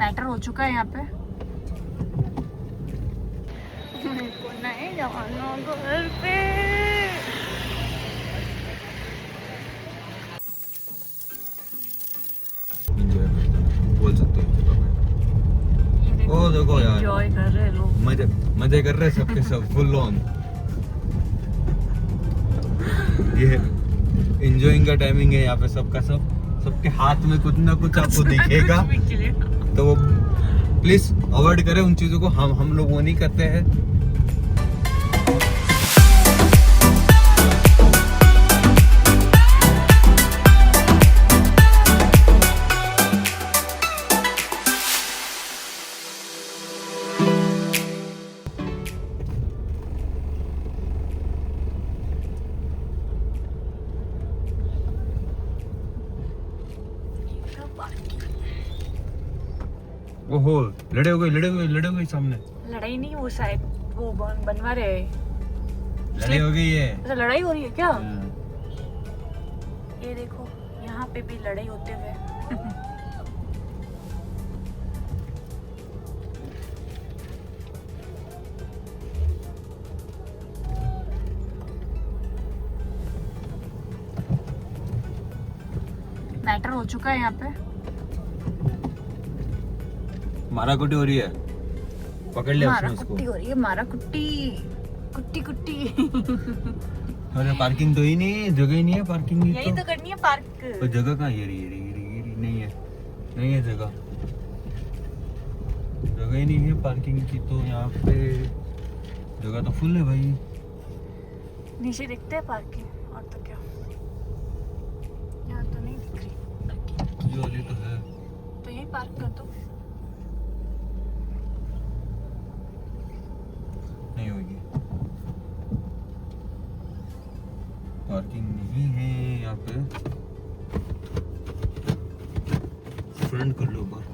Matter हो चुका है यहाँ पे। नहीं जाना घर पे। बोल सकते हो। ओ देखो यार, एंजॉय कर रहे हैं लोग, मजे कर रहे हैं सबके सब फुल ऑन। ये एंजॉयिंग का टाइमिंग है यहाँ पे सबका सब। सबके हाथ में कुछ ना कुछ आपको दिखेगा, तो वो प्लीज अवॉइड करें उन चीजों को। हम लोग वो नहीं करते हैं। ओहो, लड़े हो गई सामने। लड़ाई नहीं, वो शायद वो बनवा रहे हैं। लड़ाई हो गई है। अच्छा, लड़ाई हो रही है क्या? ये देखो, यहाँ पे भी लड़ाई होते हुए। मैटर हो चुका है यहाँ पे। मारा कुटी हो रही है, पकड़ लिया मारा उसने उसको। कुट्टी हो रही है, मारा कुट्टी कुट्टी। अरे पार्किंग तो ही नहीं, जगह ही नहीं है पार्किंग की। यही तो करनी है पार्क। तो जगह कहाँ है? ये नहीं है जगह ही नहीं है पार्किंग की। तो यहाँ पे जगह तो फुल है भाई। नीचे दिखते हैं पार्किंग, और तो क्या यहाँ तो नहीं दिख रही। ये वाली तो है, तो यही पार्क कर दो। नहीं होगी पार्किंग, नहीं है यहाँ पे। फ्रंट कर लो बार।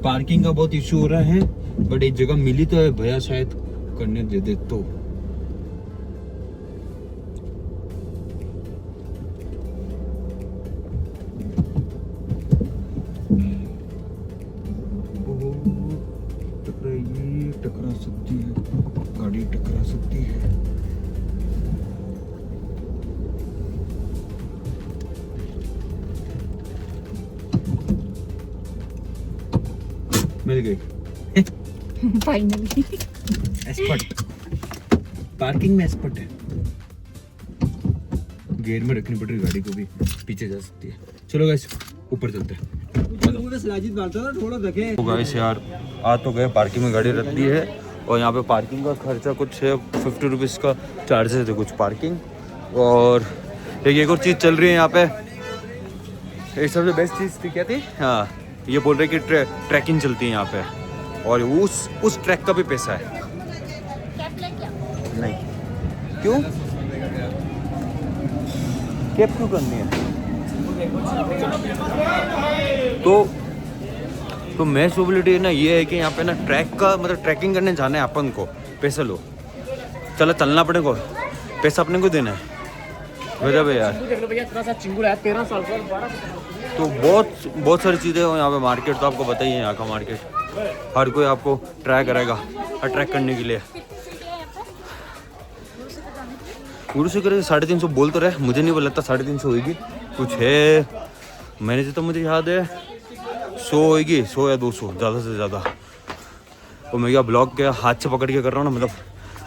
पार्किंग का बहुत इशू हो रहा है, बट एक जगह मिली तो है भैया, शायद करने दे दे तो। टकरा सकती है गाड़ी, टकरा सकती है। मिल गई फाइनली। एस्पॉट, पार्किंग में एस्पॉट है। गेयर में रखनी पड़ रही गाड़ी को भी, पीछे जा सकती है। चलो गाइस ऊपर चलते हैं। तो गाइस यार आ तो गए, पार्किंग में गाड़ी रख दी है। और यहाँ पे पार्किंग का खर्चा कुछ है 50 रुपीज़ का चार्जेस है कुछ पार्किंग। और एक और चीज़ चल रही है यहाँ पे, एक सबसे बेस्ट चीज़ थी क्या थी, हाँ ये बोल रहे कि ट्रैकिंग चलती है यहाँ पे, और उस ट्रैक का भी पैसा है। नहीं क्यों, कैब क्यों करनी है? तो मैं सोबिलिटी ना ये है कि यहाँ पे ना ट्रैक का मतलब ट्रैकिंग करने जाना है अपन को, पैसा लो, चलो चलना अपने को, पैसा अपने को देना है। वजह भैया तो बहुत सारी चीज़ें हैं यहाँ पे। मार्केट तो आपको बताइए, यहाँ का मार्केट हर कोई आपको ट्राई करेगा अट्रैक्ट करने के लिए। गुरु से करेगा 350 बोल तो रहे, मुझे नहीं लगता 350 होगी, कुछ है। मैंने जितना मुझे याद है 100 होगी, 100 या 200 ज़्यादा से ज़्यादा। और मैं क्या ब्लॉग के हाथ से पकड़ के कर रहा हूँ ना, मतलब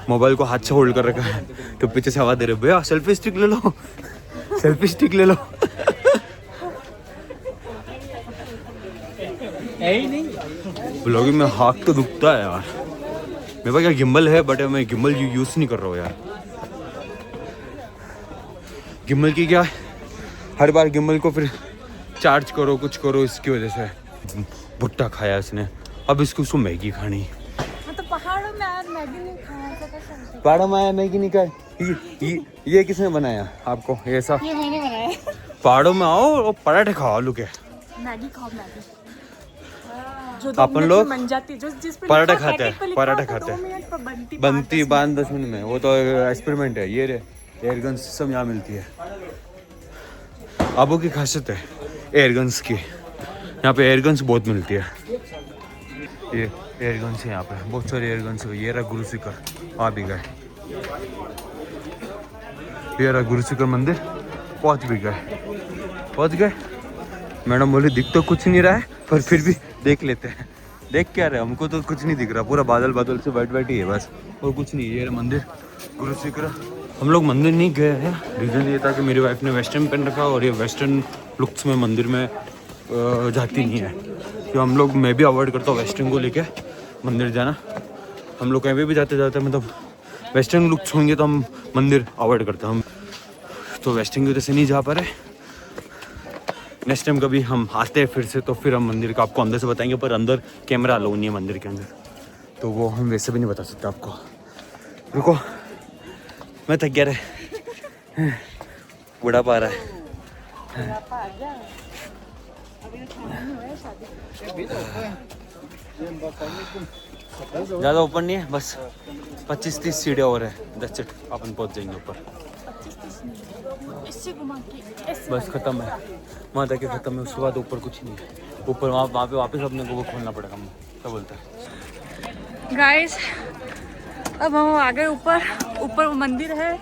मोबाइल को हाथ से होल्ड कर रखा है, तो पीछे से आवाज़ दे रहे भैया सेल्फी स्टिक ले लो, सेल्फी स्टिक ले लो। ब्लॉगिंग में हाथ तो दुखता है यार। मेरे पास क्या गिम्बल है, बट मैं गिम्बल यूज़ नहीं कर रहा हूँ यार। गिम्बल की क्या, हर बार गिम्बल को फिर चार्ज करो, कुछ करो, इसकी वजह से भुट्टा खाया इसने। अब इसको मैगी खानी। मतलब पहाड़ों में यार मैगी नहीं खाया, पहाड़ों में आया मैगी नहीं खाए। ये किसने बनाया आपको ये सब? ये मैंने बनाया। पहाड़ों में आओ और पराठे खाओ, आलू के मैगी खाओ, मैगी अपन लोग पराठा खाते हैं, पराठा खाते हैं, बनती 5-10 मिनट में। वो तो एक्सपेरिमेंट है। ये रे एयरगन्स सब यहाँ मिलती है। आबू की खासियत है एयरगन्स की, यहाँ पे एयरगन्स बहुत मिलती है। ये एयरगन्स है यहाँ पे, बहुत सारे एयरगन्स है। ये रहा गुरु शिखर, आ भी गए। ये रहा गुरु शिखर मंदिर, पहुँच भी गए। मैडम बोले दिख तो कुछ नहीं रहा है, पर फिर भी देख लेते हैं। देख क्या रहे, हमको तो कुछ नहीं दिख रहा, पूरा बादल से वाइट ही है बस, और कुछ नहीं। ये मंदिर गुरु शिखर। हम लोग मंदिर नहीं गए हैं, रीज़न ये था कि मेरी वाइफ ने वेस्टर्न पहन रखा, और ये वेस्टर्न लुक्स में मंदिर में जाती नहीं है। तो हम लोग, मैं भी अवॉइड करता हूँ वेस्टर्न को लेके मंदिर जाना। हम लोग कहीं भी जाते मतलब वेस्टर्न लुक्स होंगे तो हम मंदिर अवॉइड करते हैं। हम तो वेस्टर्न की वजह से नहीं जा पा रहे। नेक्स्ट टाइम कभी हम आते हैं फिर से, तो फिर हम मंदिर का आपको अंदर से बताएंगे, पर अंदर कैमरा अलाउ नहीं है मंदिर के अंदर, तो वो हम वैसे भी नहीं बता सकते आपको। रुको, मैं थक गया रे, बुढ़ापा आ रहा है। ज़्यादा ऊपर नहीं है, बस 25-30 सीढ़ियाँ और है, दैट्स इट, अपन पहुँच जाएंगे ऊपर। बस खत्म है, वहाँ तक खत्म है, उसके बाद ऊपर कुछ नहीं है। ऊपर वहाँ पे वापस अपने को वो खोलना पड़ेगा। क्या बोलता है गाइस, अब हम आ गए ऊपर वो मंदिर है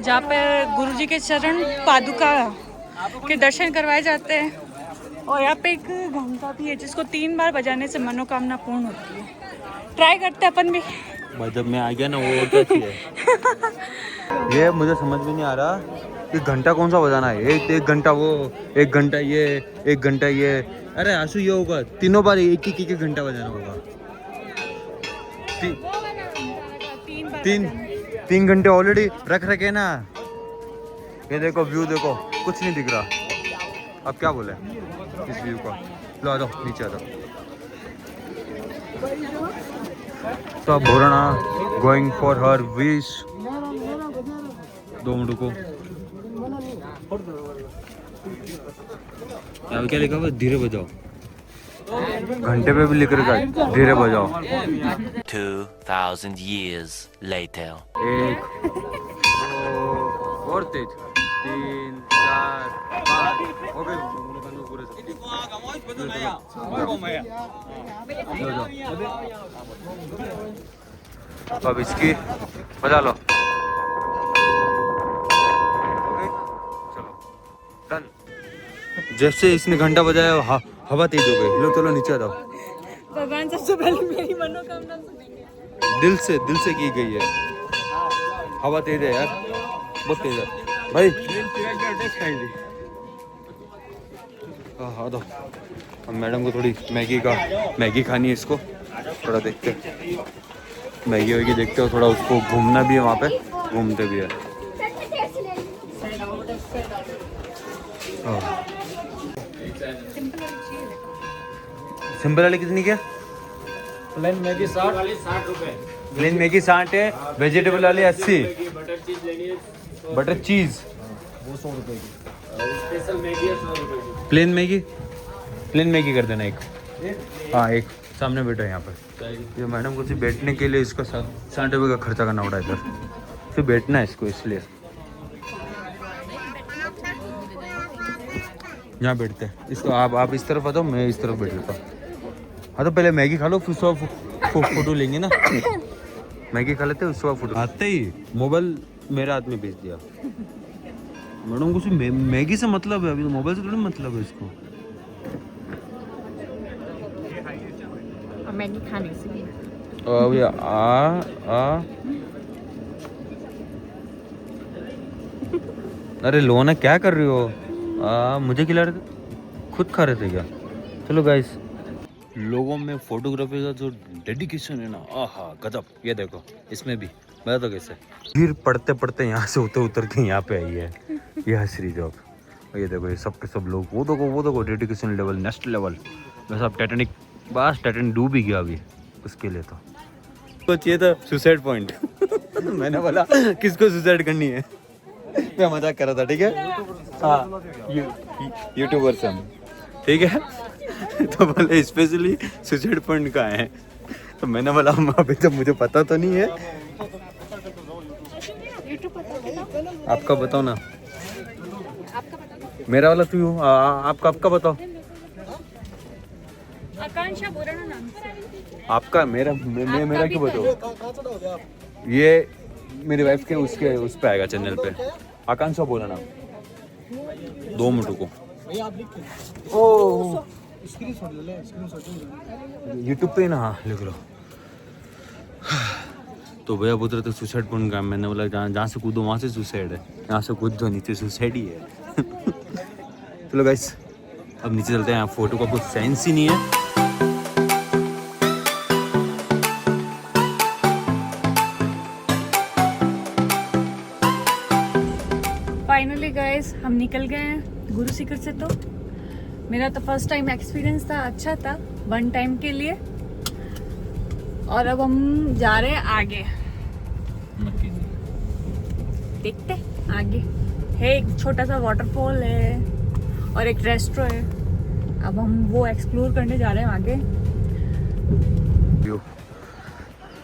जहाँ पे गुरुजी के चरण पादुका के दर्शन करवाए जाते हैं, और यहाँ पे एक घंटा भी है जिसको 3 बार बजाने से मनोकामना पूर्ण होती है। ट्राई करते हैं अपन भी। भाई जब मैं आ गया ना, वो क्या है ये मुझे समझ में नहीं आ रहा कि घंटा कौन सा बजाना है। एक घंटा वो, एक घंटा ये, एक घंटा ये। अरे आंसू ये होगा, तीनों बार एक घंटा बजाना होगा। 3 घंटे ऑलरेडी रख रखे ना। ये देखो व्यू, देखो कुछ नहीं दिख रहा। अब क्या बोले इस व्यू का। लो आ जाओ, नीचे आ जाओ। तो भोरना going for her wish. 2 minute को क्या लिखा हुआ, धीरे बजाओ। घंटे पे भी लिख रखा है धीरे बजाओ। 2000 years later. 1 2 और तेज, 3 4 5 हो गए पूरे। अब इसकी बजा लो। चलो डन। जैसे इसने घंटा बजाया, हवा तेज हो गई। लो चलो नीचे आ जाओ। भगवान सबसे पहले मेरी मनोकामना सुनेंगे। दिल से की गई है। हवा तेज है यार, बहुत तेज है भाई। हाँ दो। अब मैडम को थोड़ी मैगी खानी है, इसको थोड़ा देखते हैं। मैगी वैगी देखते हो, थोड़ा उसको घूमना भी है, वहाँ पे घूमते भी है। सिंपल वाली कितनी क्या? प्लेन मैगी 60 रुपए। प्लेन मैगी 60 है, वेजिटेबल वाली 80। बटर चीज वो 100 रुपए की। स्पेशल मैगी है 100 रुपए की। प्लेन मैगी कर देना एक। हाँ एक सामने बैठो यहाँ पर। ये मैडम को सिर्फ बैठने के लिए इसका 60 रुपये का खर्चा करना पड़ा है इधर। सिर्फ बैठना है इसको, इसलिए यहाँ बैठते हैं। इसको आप इस तरफ आ जाओ, मैं इस तरफ बैठ लेता हूँ। हाँ तो पहले मैगी खा लो, फिर उसका फोटो लेंगे ना। मैगी खा लेते हैं, उसका फोटो। आते ही मोबाइल मेरे हाथ में भेज दिया। मैडम को सिर्फ मैगी से मतलब है, अभी तो मोबाइल से थोड़ी मतलब है इसको। मैगी खाने से अभी अरे लोना क्या कर रही हो? मुझे खिला रहे थे, खुद खा रहे थे क्या? चलो गाइस, लोगों में फोटोग्राफी का जो डेडिकेशन है ना, आहा गजब। ये देखो इसमें भी बता दो कैसे गिर पढ़ते पढ़ते यहाँ से उतर के यहाँ पे आई है। ये हसरी जॉब। ये देखो ये सब के सब लोग, वो देखो डेडिकेशन लेवल नेक्स्ट लेवल। बस अब टाइटैनिक डूब ही गया अभी उसके लिए। तो चाहिए था सुसाइड पॉइंट। मैंने बोला किसको सुसाइड करनी है, मैं मजाक कर रहा था, ठीक है। हाँ यूट्यूबर से हम, ठीक है। तो बोले स्पेशली सुसाइड पॉइंट कहाँ है, तो मैंने बोला अभी तो मुझे पता तो नहीं है। आपका बताओ ना। मेरा वाला क्यों, आपका बताओ। आकांक्षा बोला ना नाम से। आपका मेरा मेरा क्यों बताओ? ये मेरी वाइफ के उसके उस पे आएगा चैनल पे, आकांक्षा बोला नाम। 2 मिनट को ओ यूट्यूब पे ना, हाँ लिख लो। तो भैया पुत्र तो सुसाइड पॉइंट का, मैंने बोला जहाँ से कूदो वहाँ से सुसाइड है, यहाँ से कूद दो नीचे सुसाइड ही है। चलो गाइस अब नीचे चलते हैं, यहाँ फोटो का कुछ सेंस ही नहीं है। फाइनली गाइस हम निकल गए हैं गुरु शिखर से। तो मेरा तो फर्स्ट टाइम एक्सपीरियंस था, अच्छा था 1 टाइम के लिए। और अब हम जा रहे हैं आगे, देखते हैं आगे है। एक छोटा सा वाटरफॉल है और एक रेस्टोरेंट है। अब हम वो एक्सप्लोर करने जा रहे हैं आगे। व्यू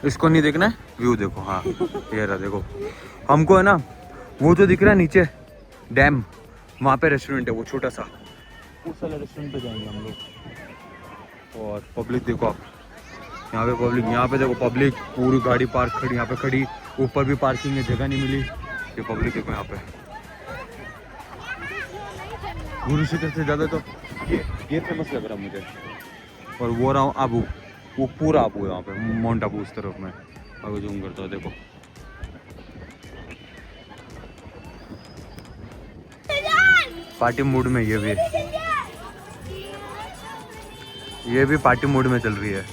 इसको नहीं देखना है, व्यू देखो। हाँ ये रहा देखो, हमको है ना वो जो दिख रहा है नीचे डैम, वहाँ पे रेस्टोरेंट है वो छोटा सा, उस वाले रेस्टोरेंट पे जाएंगे हम लोग। और पब्लिक देखो आप, यहाँ पे पब्लिक, यहाँ पे देखो पब्लिक पूरी गाड़ी पार्क खड़ी, यहाँ पे खड़ी, ऊपर भी पार्किंग है, जगह नहीं मिली। ये पब्लिक देखो यहाँ पे। गुरु शिखर से ज़्यादा तो ये फेमस लग रहा मुझे। और वो रहा आबू, वो पूरा आबू है यहाँ पे, माउंट आबू उस तरफ में। अगर जूम करता हूँ देखो, पार्टी मूड में ये भी पार्टी मूड में चल रही है।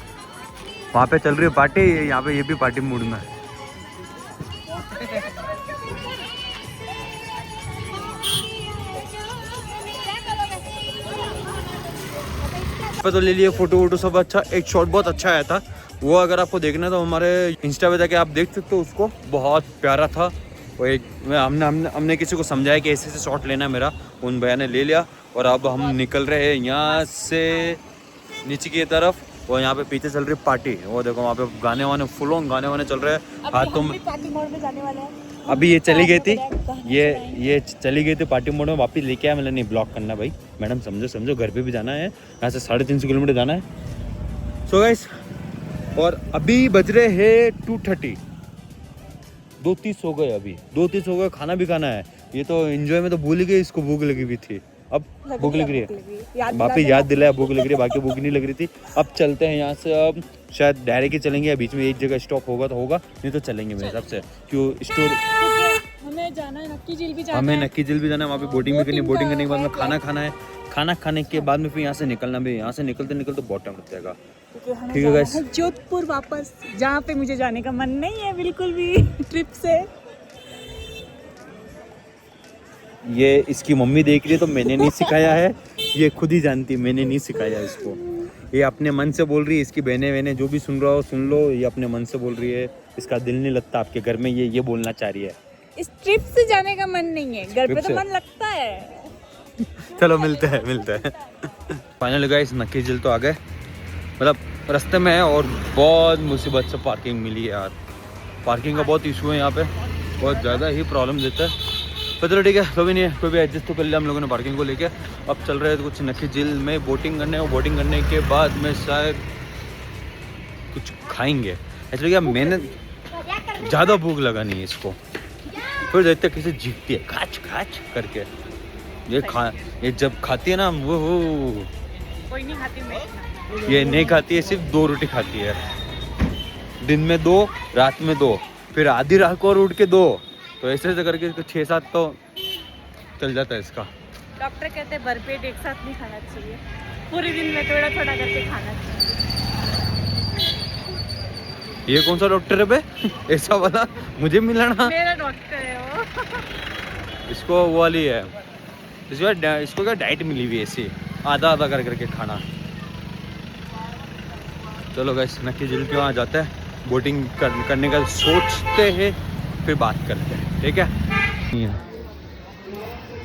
वहाँ पे चल रही है पार्टी, यहाँ पे ये भी पार्टी मूड में है। तो ले लिए फोटो वोटो सब अच्छा, एक शॉट बहुत अच्छा आया था। वो अगर आपको देखना है तो हमारे इंस्टा पे जाके आप देख सकते हो उसको, बहुत प्यारा था। वो एक हमने किसी को समझाया कि ऐसे शॉट लेना है मेरा, उन भैया ने ले लिया। और अब हम निकल रहे हैं यहाँ से नीचे की तरफ। और यहाँ पे पीछे चल रही पार्टी, वो देखो वहाँ पे गाने वाने फुल ऑन गाने वाने चल रहे हैं हाथों में। पार्टी मोड में जाने वाले हैं। अभी ये चली गई थी, ये चली गई थी पार्टी मोड में, वापस लेके आया। मतलब नहीं ब्लॉक करना भाई, मैडम समझो घर पे भी जाना है, यहाँ से 350 किलोमीटर जाना है। सो गाइस और अभी बज रहे हैं 2:30, 2:30 हो गए, अभी 2:30 हो गए। खाना भी खाना है, ये तो एंजॉय में तो भूल ही गई, इसको भूख लगी हुई थी, अब भूख लग रही है। वापिस याद दिलाया भूख लग रही है, बाकी भूख नहीं लग रही थी। अब चलते हैं यहाँ से, अब शायद डायरेक्ट ही चलेंगे या बीच में एक जगह स्टॉप होगा तो होगा, नहीं तो चलेंगे मेरे हिसाब से। क्यों स्टोर हमें जाना है, नक्की झील भी जाना है। हमें नक्की झील भी जाना है, वहाँ पे बोटिंग भी करनी है। बोटिंग करने के बाद में खाना खाना है, खाना खाने के बाद में फिर यहाँ से निकलना भी है। यहाँ से निकलते निकलते बहुत टाइम लग जाएगा। ठीक है गाइस, जोधपुर वापस, जहाँ पे मुझे जाने का मन नहीं है बिल्कुल भी ट्रिप से। ये इसकी मम्मी देख रही है तो मैंने नहीं सिखाया है, ये खुद ही जानती है, मैंने नहीं सिखाया इसको। ये अपने मन से बोल रही है, इसकी बहनें जो भी सुन रहा हो सुन लो, ये अपने मन से बोल रही है। इसका दिल नहीं लगता आपके घर में, ये बोलना चाह रही है। इस ट्रिप से जाने का मन नहीं है, घर पे तो मन लगता है। चलो मिलते हैं। फाइनल गाइस नक्की झील तो आ गए, मतलब रास्ते में है। और बहुत मुसीबत से पार्किंग मिली है यार, पार्किंग का बहुत इशू है यहाँ पे, बहुत ज़्यादा ही प्रॉब्लम देता है। तो चलो ठीक है, कोई भी नहीं है, कोई भी एडजस्ट तो कर लिया हम लोगों ने पार्किंग को लेके। अब चल रहे हैं कुछ नक्की झील में बोटिंग करने, और बोटिंग करने के बाद में शायद कुछ खाएंगे। एक्चुअली क्या मैंने ज़्यादा भूख लगा नहीं है इसको, फिर देखते किसी जीतती है खाच करके। ये जब खाती है ना वो कोई नहीं खाती, मैं ये नहीं खाती है, सिर्फ 2 रोटी खाती है, दिन में 2, रात में 2, फिर आधी रात को और उठ के 2। तो ऐसे करके 6-7 तो चल जाता है इसका। डॉक्टर कहते हैं भरपेट एक साथ नहीं खाना चाहिए, पूरे दिन में थोड़ा थोड़ा करके खाना चाहिए। ये कौन सा डॉक्टर है बे ऐसा वाला मुझे मिला ना, मेरा डॉक्टर है वो। इसको वो वाली है, इसको क्या डाइट मिली हुई है ऐसी, आधा करके खाना। चलो गाइस नक्की झील के वहाँ जाते हैं, बोटिंग करने का सोचते हैं, फिर बात करते हैं, ठीक है।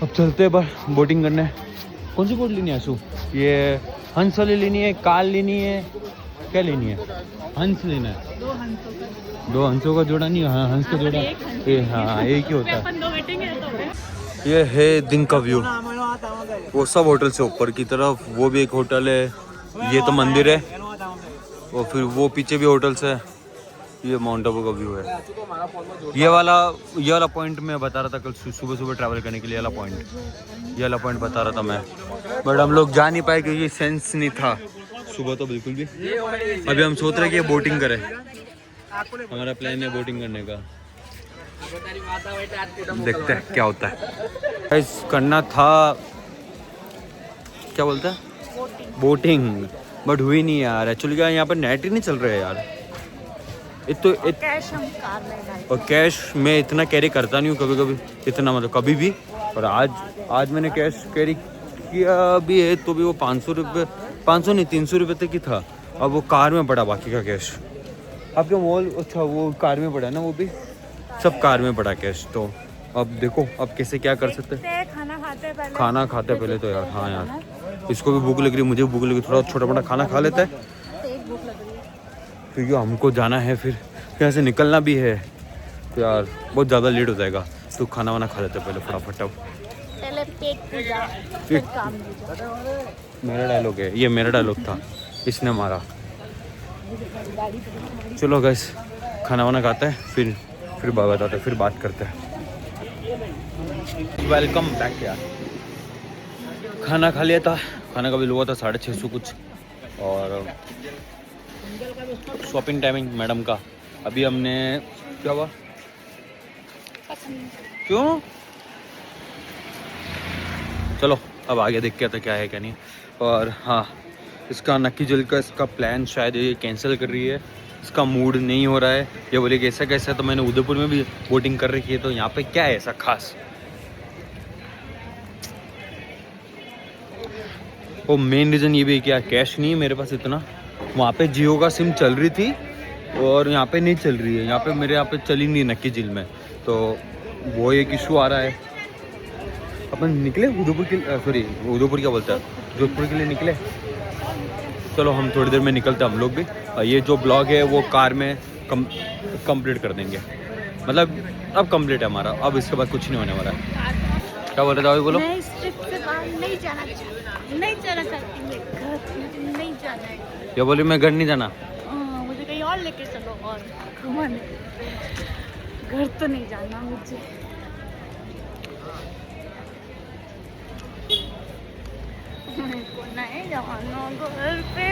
अब चलते हैं बाहर बोटिंग करने। कौन सी बोट लेनी है आंसू? ये हंस वाली लेनी है, काल लेनी है, क्या लेनी है? हंस लेना है। 2 हंसों का जोड़ा नहीं, हाँ हंस का जोड़ा, हाँ एक ही होता है। ये है दिन का व्यू, वो सब होटल से ऊपर की तरफ, वो भी एक होटल है, ये तो मंदिर है और फिर वो पीछे भी होटल्स है। ये माउंट आबू का व्यू है। ये वाला पॉइंट मैं बता रहा था कल सुबह सुबह ट्रैवल करने के लिए। ये वाला पॉइंट बता रहा था मैं, बट हम लोग जा नहीं पाए क्योंकि सेंस नहीं था सुबह तो बिल्कुल भी। अभी हम सोच रहे हैं कि बोटिंग करें, हमारा प्लान है बोटिंग करने का। देखते हैं क्या होता है। करना था, क्या बोलता है, बोटिंग, बट हुई नहीं यार। एक्चुअली क्या यहाँ पर नेट ही नहीं चल रहा है यार। कैश हम कार में डाल, और कैश मैं इतना कैरी करता नहीं हूँ कभी कभी, इतना मतलब कभी भी। और आज मैंने कैश कैरी किया भी है तो भी वो 500 रुपये, 500 नहीं 300 रुपये तक ही था। अब वो कार में पड़ा बाकी का कैश। आपके मॉल, अच्छा वो कार में पड़ा ना, वो भी सब कार में पड़ा कैश। तो अब देखो अब कैसे क्या कर सकते हैं। खाना खाते पहले तो यार। हाँ यार, इसको भी भूख लग रही है, मुझे भी भूख लग रही है। थोड़ा छोटा मोटा खाना खा लेता है क्योंकि हमको जाना है, फिर यहाँ से निकलना भी है तो यार बहुत ज़्यादा लेट हो जाएगा। तो खाना वाना खा लेते पहले फटाफट। अब पहले पेट पूजा फिर काम पूजा। मेरा डायलॉग है ये, मेरा डायलॉग था, इसने मारा। चलो गाइस खाना वाना खाता है, फिर बताते हैं, फिर बात करते हैं। वेलकम बैक यार। खाना खा लिया था, खाना का बिल हुआ था 650 कुछ। और शॉपिंग टाइमिंग मैडम का अभी हमने, क्या हुआ, क्यों, चलो अब आगे देख के आता क्या है क्या नहीं। और हाँ, इसका नक्की जल का इसका प्लान शायद ये कैंसिल कर रही है, इसका मूड नहीं हो रहा है। ये बोले कि ऐसा कैसा, तो मैंने उदयपुर में भी बोटिंग कर रखी है, तो यहाँ पे क्या है ऐसा खास। वो मेन रीज़न ये भी है कि कैश नहीं है मेरे पास इतना। वहाँ पे जियो का सिम चल रही थी और यहाँ पे नहीं चल रही है। यहाँ पे मेरे यहाँ पे चली नहीं नक्की झील में, तो वो एक इशू आ रहा है। अपन निकले उदयपुर के, सॉरी उदयपुर क्या बोलता है, जोधपुर के लिए निकले। चलो हम थोड़ी देर में निकलते हैं हम लोग भी। ये जो ब्लॉग है वो कार में कंप्लीट कर देंगे, मतलब अब कंप्लीट है हमारा, अब इसके बाद कुछ नहीं होने वाला है। क्या बोल रहे थे, बोलो। मैं इस ट्रिप से बाहर नहीं जाना चाहती, नहीं जाना है। ये बोली मैं घर नहीं जाना, मुझे कहीं और लेके चलो और घुमाने, घर तो नहीं जाना मुझे। मेरे को नहीं जाना घर पे।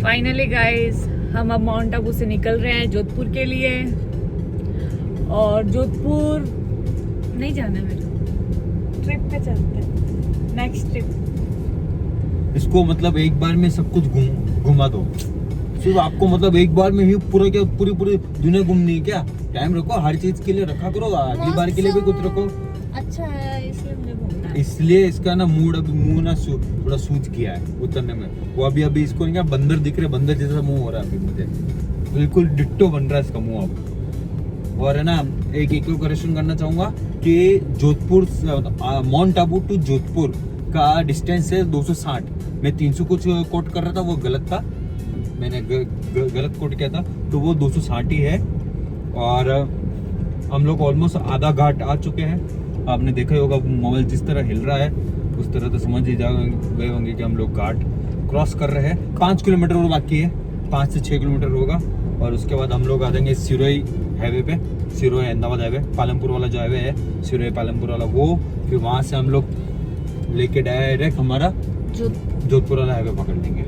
फाइनली गाइस हम अब माउंट आबू से निकल रहे हैं जोधपुर के लिए। और जोधपुर नहीं जाना, मेरे ट्रिप पे चलते हैं, नेक्स्ट ट्रिप। इसको मतलब एक बार में सब कुछ घुमा दो, सिर्फ आपको मतलब एक बार में ही पूरी दुनिया घूमनी है क्या? टाइम रखो, हर चीज के लिए रखा करो, अगली बार के लिए भी कुछ रखो। अच्छा है इसलिए मुझे घूमना है। इसलिए इसका ना मूड अभी मुंह ना थोड़ा सूज किया है उतरने में। वो अभी इसको क्या बंदर दिख रहे, बंदर जैसा मुंह हो रहा है अभी मुझे, बिल्कुल डिट्टो बन रहा है इसका मुंह अब। और है ना, एक करेक्शन करना चाहूंगा कि जोधपुर, माउंट आबू टू जोधपुर का डिस्टेंस है 260। मैं 300 कुछ कोट कर रहा था, वो गलत था, मैंने गलत कोट किया था, तो वो 260 ही है। और हम लोग ऑलमोस्ट आधा घाट आ चुके हैं। आपने देखा ही होगा मोबाइल जिस तरह हिल रहा है उस तरह तो समझ ही गए होंगे कि हम लोग घाट क्रॉस कर रहे हैं। 5 किलोमीटर और बाकी है, 5 से 6 किलोमीटर होगा। और उसके बाद हम लोग आ जाएंगे सिरोही हाईवे पे, सिरोही अहमदाबाद हाईवे, पालमपुर वाला जो हाईवे है सिरोही पालमपुर वाला, वो फिर वहाँ से हम लोग लेके डायरेक्ट हमारा जोधपुर वाला हाईवे पकड़ लेंगे।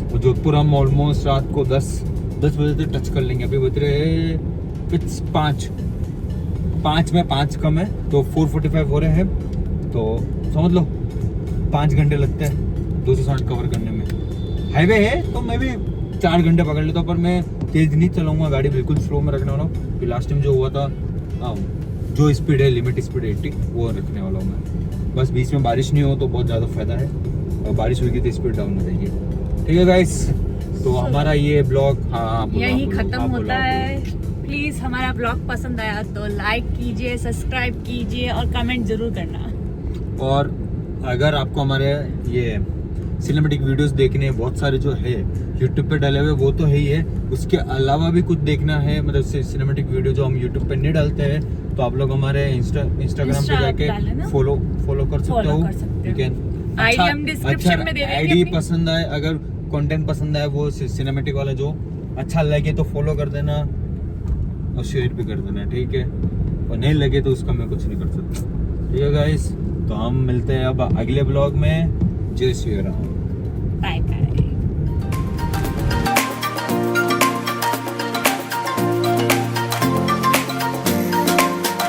और जोधपुर हम ऑलमोस्ट रात को 10 बजे तक टच कर लेंगे। अभी बज रहे 5 में 5 कम है तो 4:45 हो रहे हैं, तो समझ लो 5 घंटे लगते हैं 260 कवर करने में। हाईवे है तो मैं भी 4 घंटे पकड़ लेता हूँ, पर मैं तेज नहीं चलाऊंगा, गाड़ी बिल्कुल स्लो में रखने वाला हूँ। फिर लास्ट टाइम जो हुआ था, जो स्पीड है लिमिट स्पीड 80 वो रखने वाला हूँ मैं। बस बीच में बारिश नहीं हो तो बहुत ज़्यादा फायदा है, और बारिश हुई तो स्पीड डाउन हो जाएगी। ठीक है गाइस, तो हमारा ये ब्लॉग यही खत्म होता है। प्लीज़ हमारा ब्लॉग पसंद आया तो लाइक कीजिए, सब्सक्राइब कीजिए और कमेंट जरूर करना। और अगर आपको हमारे ये सिनेमैटिक वीडियोस देखने हैं, बहुत सारे जो है यूट्यूब पे डाले हुए वो तो है ही है, उसके अलावा भी कुछ देखना है, मतलब सिनेमैटिक वीडियो जो हम यूट्यूब पे नहीं डालते हैं तो आप लोग हमारे इंस्टाग्राम पे डाल जाके लेना। फॉलो कर सकते Follow हो। कर सकते You हो। can- ID हम description में दे देंगे आईडी अपनी। पसंद आए, अगर कंटेंट पसंद आए वो सिनेमैटिक वाला जो अच्छा लगे तो फॉलो कर देना और शेयर भी कर देना, ठीक है। और नहीं लगे तो उसका मैं कुछ नहीं कर सकता, ठीक है गाइस। तो हम मिलते हैं अब अगले ब्लॉग में। जय श्री राम।